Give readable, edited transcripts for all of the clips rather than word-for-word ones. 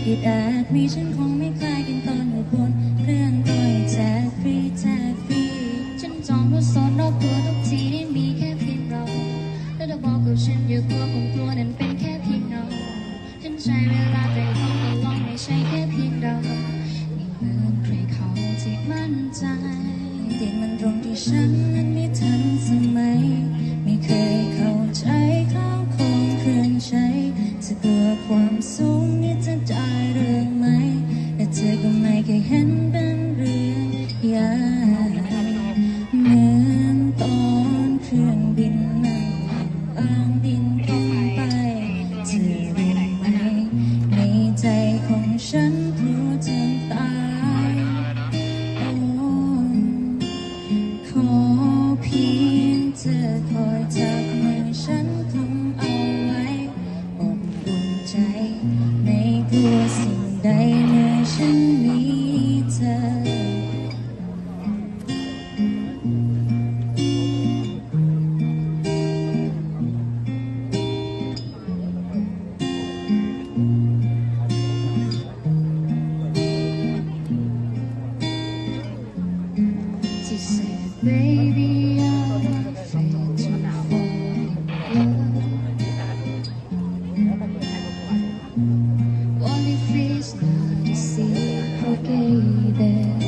อิดอาจมีฉันคงไม่คลายกันตอนอยู่บนเรื่องต่อยแจกฟรีแจกฟรีฉันจองรถโซนรอบตัวทุกทีได้มีแค่เพียงเราแล้วเธอบอกกับฉันอยู่กลัวคงกลัวนั้นเป็นแค่เพียงเราฉันใช้เวลาไปท่องตลอดไม่ใช่แค่เพียงเราไม่เหมือนใครเขาที่มั่นใจติดมันตรงที่ฉันนั้นไม่ทันสมัยไม่เคยเข้าใจข้าวของเครื่องใช้จะกลัวความสูงนี่จะได้เรื่องไหมแต่เธอก็ไม่เคยเห็นเป็นเรื่องใหญ่เหมือนตอนเครื่องบินนั่งบางดินขึ้นไปเธอรู้ไหมในใจของฉันกลัวจะตายขอเพียงเธอคอยจับมือฉันคงเอาไว้อบอุ่นใจไม่กลัวสิ่งใดเมื่อฉันมีเธอShe said, baby, I'm afraid to fall in love. What if it's not reciprocated?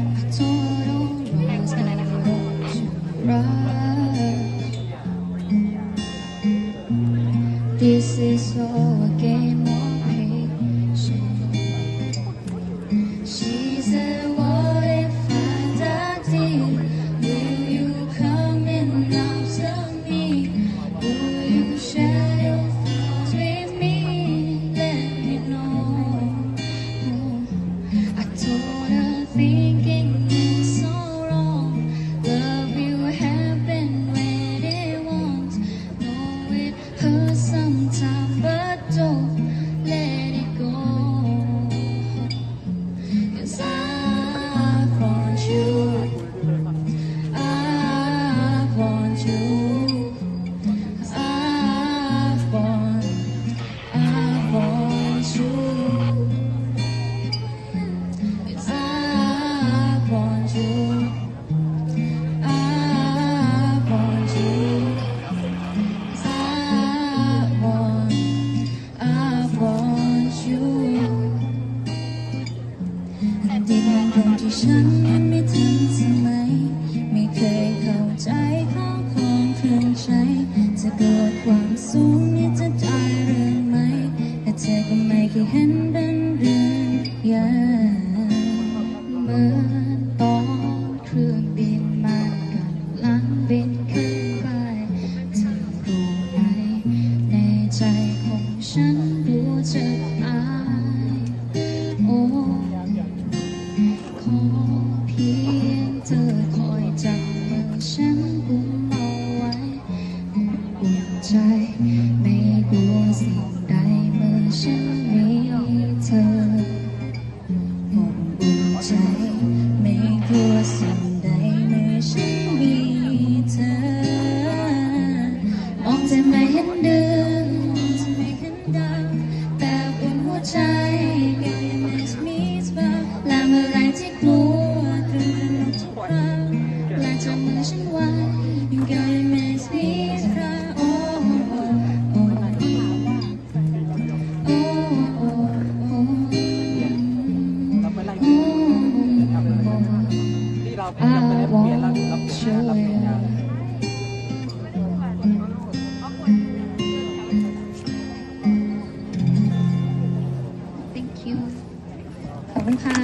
I told all roads that road to rush. This is all a game of patience.She said, what if I died here? Will you come and answer me? Will you share your thoughts with me? Let me know. I told her thinking is so wrong. Love will happen when it won't. Know it hurts sometimes, but don't let it go.'Cause I want you, I want you, I want you, 'cause I want you, I want you, 'cause I want you.ติดมันตรงที่ฉันนั้นไม่ทันสมัยไม่เคยเข้าใจข้าวของเครื่องใช้จะเกิดความสูงนี่จะได้เรื่องไหมแต่เธอก็ไม่เคยเห็นเป็นเรื่องใหญ่เหมือนตอนเครื่องบินมันกำลังบินขึ้นไปเธอรู้ไหมในใจของฉันรู้จะตายโอ้ขอเพียงเธอคอยจับมือฉันกุมเอาไว้อุ่นใจไม่กลัวสิ่งใดเมื่อฉันมีเธออบอุ่นใจไม่กลัวสิ่งใดเมื่อฉันมีเธอมองจะไม่เห็นเดือนมองจะไม่เห็นดาวแต่บนหัวใจก็ยังไม่มีเธอและเมื่อไรที่กลัวตรึงตรึงทุกครั้งและจับมือฉันไว้ก็ยังไม่มีเธอโอ้โอ้โอ้โอ้โอ้โอ้ I want you Thank you ขอบคุณค่ะ